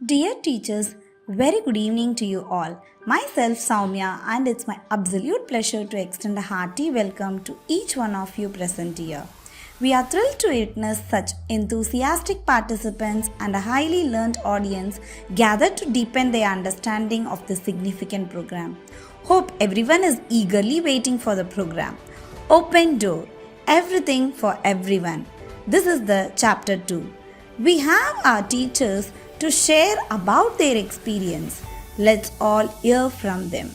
Dear teachers, very good evening to you all. Myself Soumya, and it's my absolute pleasure to extend a hearty welcome to each one of you present here. We are thrilled to witness such enthusiastic participants and a highly learned audience gathered to deepen their understanding of this significant program. Hope everyone is eagerly waiting for the program. Open door, everything for everyone. This is the chapter 2. We have our teachers to share about their experience. Let's all hear from them.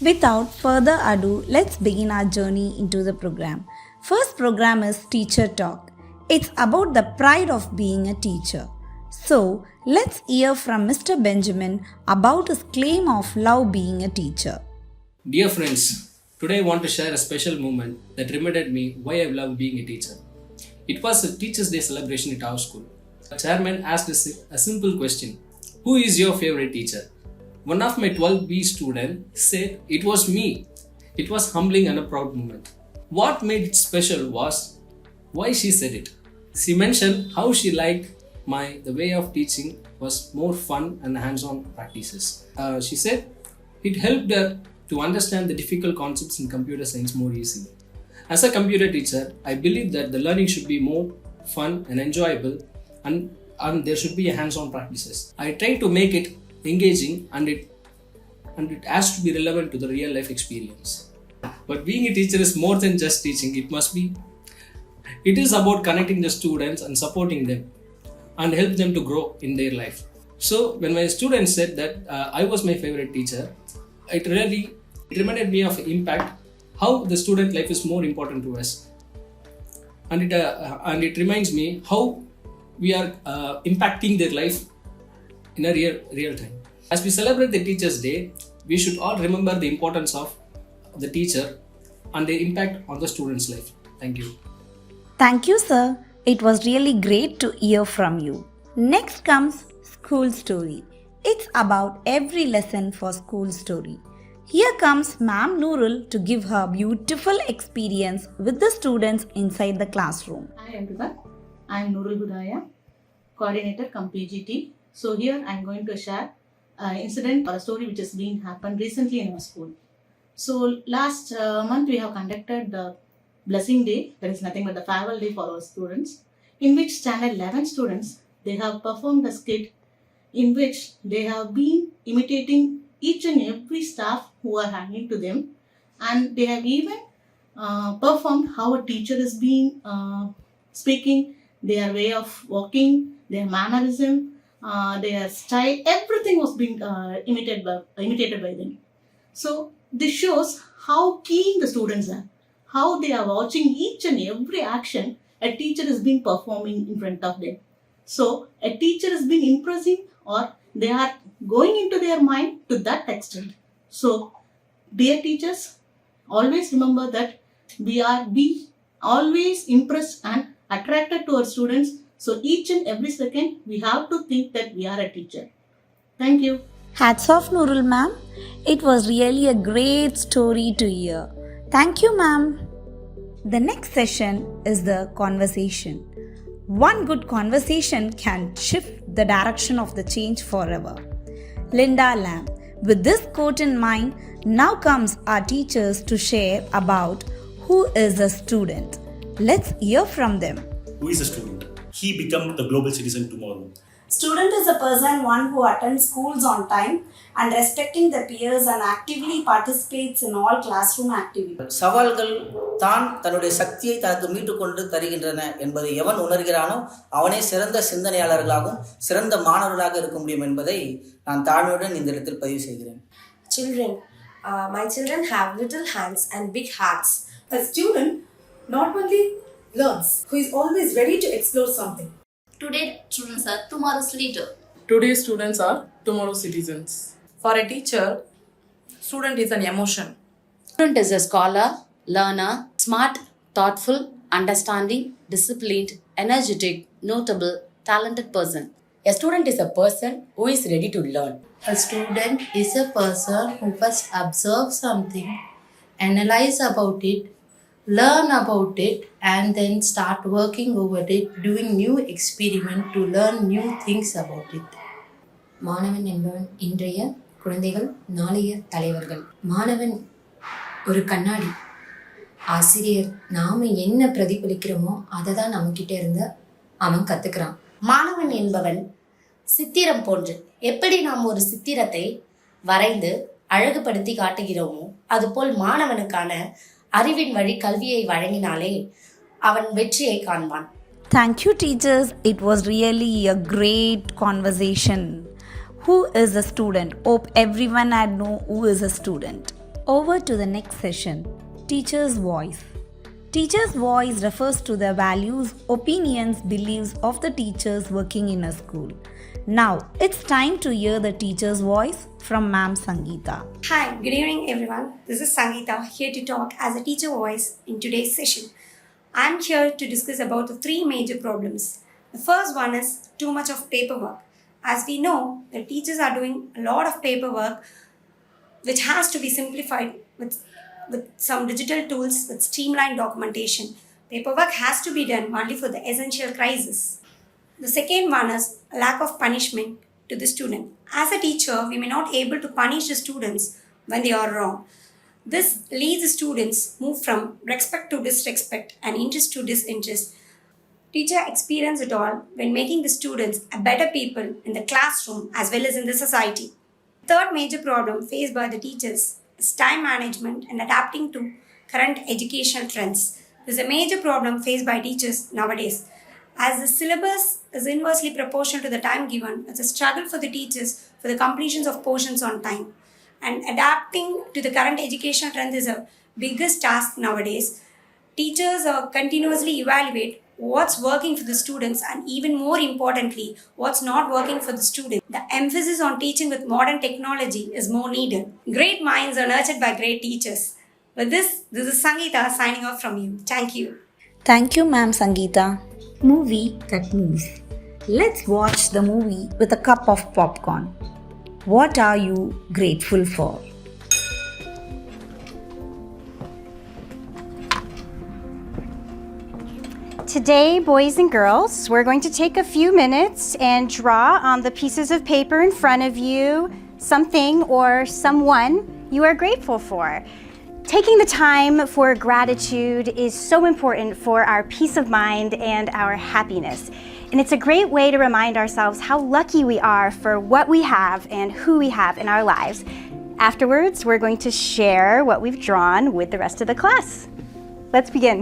Without further ado, let's begin our journey into the program. First program is Teacher Talk. It's about the pride of being a teacher. So, let's hear from Mr. Benjamin about his claim of love being a teacher. Dear friends, today I want to share a special moment that reminded me why I love being a teacher. It was a Teachers' Day celebration at our school. The chairman asked a simple question: who is your favorite teacher? One of my 12B students said it was me. It was humbling and a proud moment. What made it special was why she said it. She mentioned how she liked the way of teaching was more fun and hands-on practices. She said it helped her to understand the difficult concepts in computer science more easily. As a computer teacher, I believe that the learning should be more fun and enjoyable, and there should be a hands-on practices. I try to make it engaging and it has to be relevant to the real life experience. But being a teacher is more than just teaching. It is about connecting the students and supporting them and help them to grow in their life. So when my students said that I was my favorite teacher, it reminded me of impact, how the student life is more important to us, and it reminds me how we are impacting their life in a real time. As we celebrate the Teachers' Day, we should all remember the importance of the teacher and their impact on the student's life. Thank you. Thank you, sir. It was really great to hear from you. Next comes School Story. It's about every lesson for School Story. Here comes Ma'am Nurul to give her beautiful experience with the students inside the classroom. Hi everyone, I am Nurul Gudaya, coordinator cum PGT. So here I am going to share an incident or a story which has happened recently in our school. So last month we have conducted the Blessing Day, that is nothing but the farewell day for our students, in which standard 11 students, they have performed a skit in which they have been imitating each and every staff who are handling to them, and they have even performed how a teacher is being speaking, their way of walking, their mannerism, their style, everything was being imitated by them. So this shows how keen the students are, how they are watching each and every action a teacher is being performing in front of them. So a teacher is being impressing, or they are going into their mind to that extent. So dear teachers, always remember that we always impressed and attracted to our students. So each and every second we have to think that we are a teacher. Thank you. Hats off, Nurul ma'am. It was really a great story to hear. Thank you, ma'am. The next session is the conversation. One good conversation can shift the direction of the change forever. Linda Lamb. With this quote in mind, now comes our teachers to share about who is a student. Let's hear from them. Who is a student? He becomes the global citizen tomorrow. Student is a person one who attends schools on time and respecting the peers and actively participates in all classroom activities. சவால்கள் தான் தன்னுடைய சக்தியை தனக்கு மீட்டுக்கொண்டு தருகின்றன என்பதை எவன் உணர்கிறானோ அவனே சிறந்த சிந்தனையாளர்களாகவும் சிறந்த மாணவர்களாக இருக்க முடியும் என்பதை நான் தாழ்மையுடன் இந்த இடத்தில் பதிவு செய்கிறேன். Children, my children have little hands and big hearts. A student not only learns, who is always ready to explore something. Today, students are tomorrow's leader. Today, students are tomorrow's citizens. For a teacher, student is an emotion. Student is a scholar, learner, smart, thoughtful, understanding, disciplined, energetic, notable, talented person. A student is a person who is ready to learn. A student is a person who first observe something, analyze about it, learn about it, and then start working over it, doing new experiment to learn new things about it. மாணவன் என்பவன் இன்றைய குழந்தைகள் நாளைய தலைவர்கள். மாணவன் ஒரு கண்ணாடி. ஆசிரியர் நாம என்ன பிரதிபலிக்கிறோமோ அதை தான் நம்மக்கிட்ட இருந்து அவன் கற்றுக்கிறான். மாணவன் என்பவன் சித்திரம் போன்று. எப்படி நாம் ஒரு சித்திரத்தை வரைந்து அழகுபடுத்தி காட்டுகிறோமோ அதுபோல் மாணவனுக்கான அறிவின் வழி கல்வியை வழங்கினாலே அவன் வெற்றியை காண்பான். Thank you, teachers. It was really a great conversation. Who is a student? Hope everyone had know who is a student. Over to the next session. Teacher's voice. Teacher's voice refers to the values, opinions, beliefs of the teachers working in a school. Now, it's time to hear the teacher's voice from Ma'am Sangeeta. Hi, good evening everyone. This is Sangeeta here to talk as a teacher voice in today's session. I'm here to discuss about the three major problems. The first one is too much of paperwork. As we know, the teachers are doing a lot of paperwork which has to be simplified with some digital tools with streamlined documentation. Paperwork has to be done only for the essential crisis. The second one is a lack of punishment to the student. As a teacher, we may not able to punish the students when they are wrong. This leads the students move from respect to disrespect and interest to disinterest. Teacher experience it all when making the students a better people in the classroom as well as in the society. Third major problem faced by the teachers is time management and adapting to current educational trends. This is a major problem faced by teachers nowadays. As the syllabus is inversely proportional to the time given, it's a struggle for the teachers for the completions of portions on time. And adapting to the current educational trend is a biggest task nowadays. Teachers continuously evaluate what's working for the students and even more importantly, what's not working for the students. The emphasis on teaching with modern technology is more needed. Great minds are nurtured by great teachers. With this is Sangeeta signing off from you. Thank you. Thank you, Ma'am Sangeeta. Movie that moves. Let's watch the movie with a cup of popcorn. What are you grateful for? Today, boys and girls, we're going to take a few minutes and draw on the pieces of paper in front of you something or someone you are grateful for. Taking the time for gratitude is so important for our peace of mind and our happiness. And it's a great way to remind ourselves how lucky we are for what we have and who we have in our lives. Afterwards, we're going to share what we've drawn with the rest of the class. Let's begin.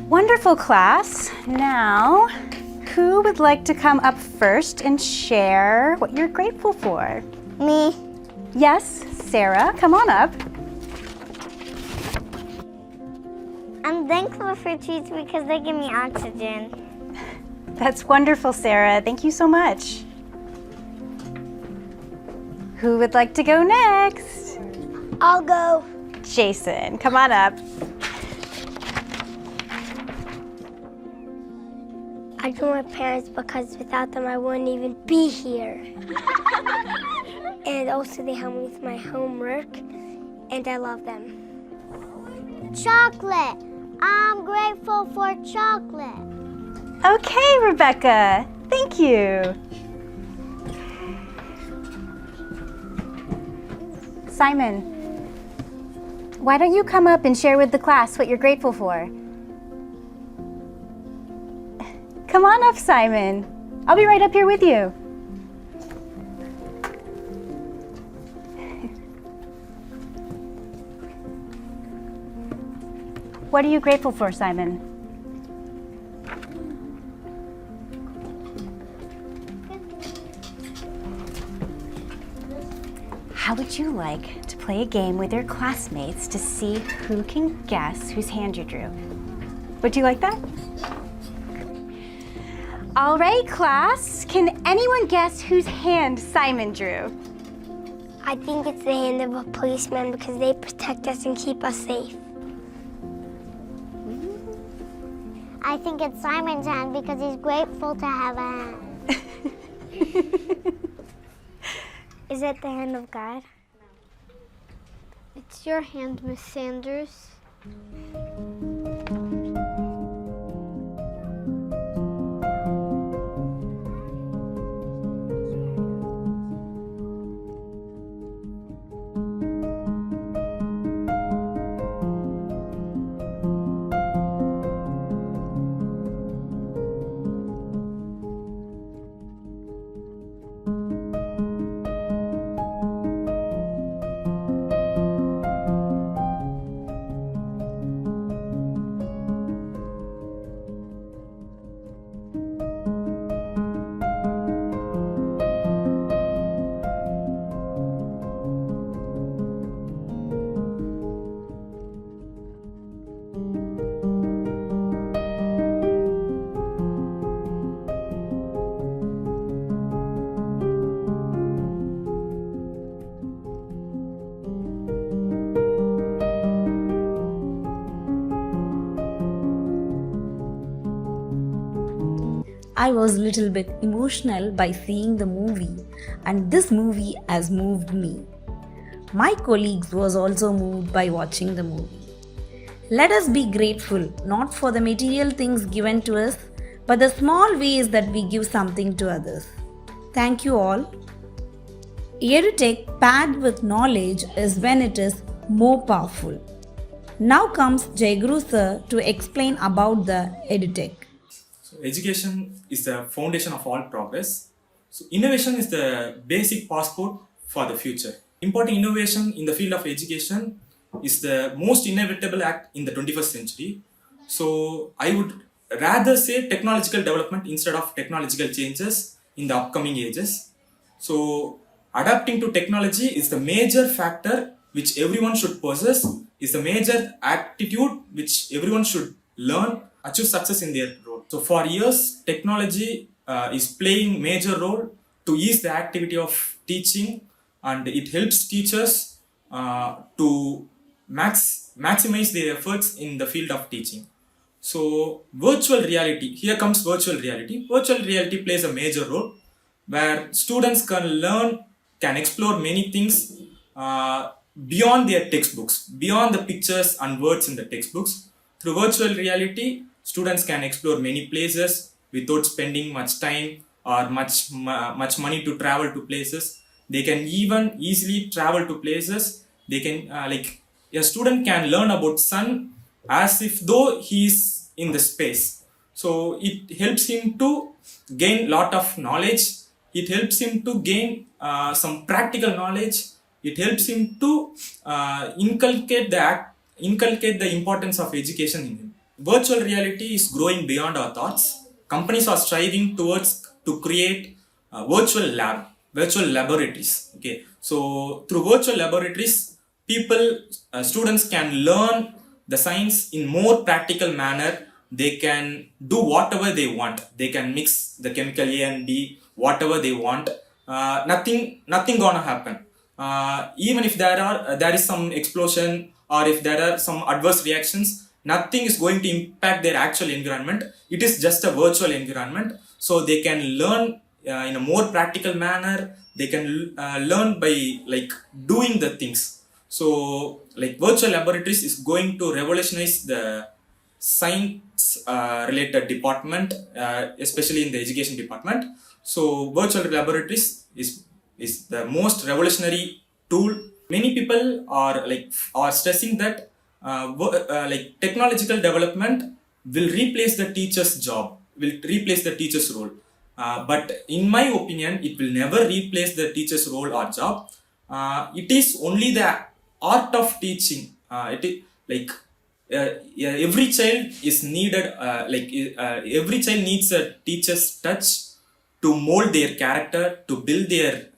Wonderful, class. Now, who would like to come up first and share what you're grateful for? Me. Yes, Sarah, come on up. I'm thankful for trees because they give me oxygen. That's wonderful, Sarah. Thank you so much. Who would like to go next? I'll go. Jason, come on up. I drew my parents because without them I wouldn't even be here. And also they help me with my homework and I love them. Chocolate. I'm grateful for chocolate. Okay, Rebecca. Thank you. Simon, why don't you come up and share with the class what you're grateful for? Come on up, Simon. I'll be right up here with you. What are you grateful for, Simon? How would you like to play a game with your classmates to see who can guess whose hand you drew? Would you like that? All right, class. Can anyone guess whose hand Simon drew? I think it's the hand of a policeman because they protect us and keep us safe. I think it's Simon's hand because he's grateful to have a hand. Is it the hand of God? It's your hand, Miss Sanders. I was a little bit emotional by seeing the movie, and this movie has moved me. My colleagues was also moved by watching the movie. Let us be grateful not for the material things given to us, but the small ways that we give something to others. Thank you all. EdTech paired with knowledge is when it is more powerful. Now comes Jayguru sir to explain about the EdTech. So education is the foundation of all progress. So innovation is the basic passport for the future. Importing innovation in the field of education is the most inevitable act in the 21st century. So I would rather say technological development instead of technological changes in the upcoming ages. So adapting to technology is the major factor which everyone should possess, is the major attitude which everyone should learn, achieve success in their role. So for years, technology is playing major role to ease the activity of teaching, and it helps teachers to maximize their efforts in the field of teaching. So virtual reality, here comes virtual reality. Virtual reality plays a major role where students can learn, can explore many things beyond their textbooks, beyond the pictures and words in the textbooks. Through virtual reality, students can explore many places without spending much time or much money to travel to places. They can even easily travel to places. They can a student can learn about sun as if though he is in the space. So it helps him to gain lot of knowledge. It helps him to gain some practical knowledge. It helps him to inculcate the importance of education in him. Virtual reality is growing beyond our thoughts. Companies are striving towards to create virtual laboratories. Okay, so through virtual laboratories, students can learn the science in more practical manner. They can do whatever they want. They can mix the chemical A and B, whatever they want. Nothing gonna happen. Even if there is some explosion or if there are some adverse reactions, nothing is going to impact their actual environment. It is just a virtual environment. So they can learn in a more practical manner. They can learn by doing the things. So virtual laboratories is going to revolutionize the science related department, especially in the education department. So virtual laboratories is the most revolutionary tool. Many people are stressing that technological development will replace the teacher's job, will replace the teacher's role. But in my opinion, it will never replace the teacher's role or job. It is only the art of teaching. Every child is needed. Every child needs a teacher's touch to mold their character, to build their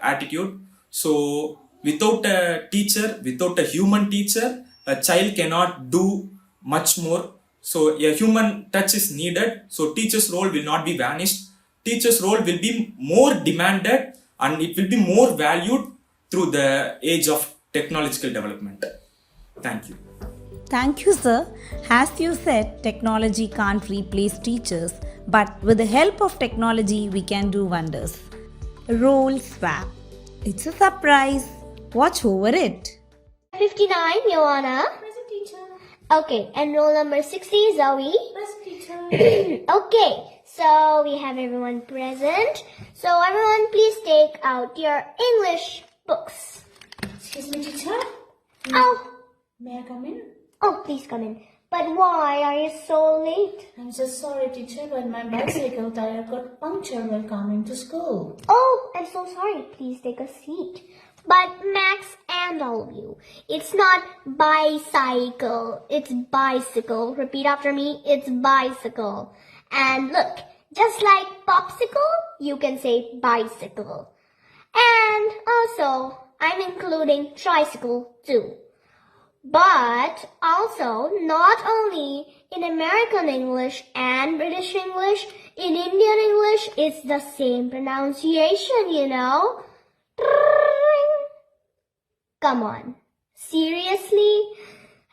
attitude. So without a teacher, without a human teacher, a child cannot do much more. So a human touch is needed. So teacher's role will not be vanished. Teacher's role will be more demanded and it will be more valued through the age of technological development. Thank you. Thank you, sir. As you said, technology can't replace teachers, but with the help of technology, we can do wonders. Role swap. It's a surprise. Watch over it. 59, Joanna. Present teacher. Okay, and roll number 60, Zoe. Present teacher. Okay, so we have everyone present. So everyone, please take out your English books. Excuse me, teacher. Oh, May I come in? oh, please come in. But why are you so late? I'm so sorry, teacher, but my bicycle tire got punctured while coming to school. Oh, I'm so sorry. Please take a seat. But Max and all of you, it's not bicycle, it's bicycle. Repeat after me, it's bicycle. And look, just like popsicle, you can say bicycle. And also, I'm including tricycle too. But also, not only in American English and British English, in Indian English, it's the same pronunciation, you know. Come on. Seriously?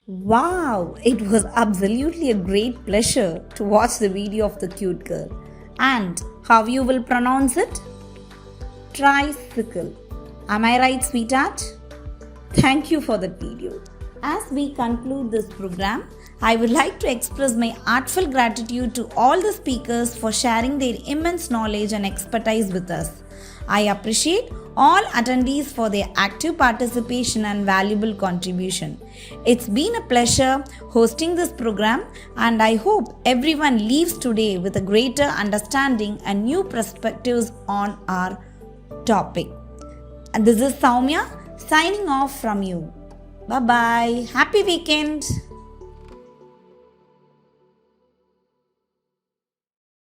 Wow, it was absolutely a great pleasure to watch the video of the cute girl. And how you will pronounce it? Tricycle. Am I right, sweetheart? Thank you for that video. As we conclude this program, I would like to express my heartfelt gratitude to all the speakers for sharing their immense knowledge and expertise with us. I appreciate all attendees for their active participation and valuable contribution. It's been a pleasure hosting this program, and I hope everyone leaves today with a greater understanding and new perspectives on our topic. And this is Soumya signing off from you. Bye bye. Happy weekend.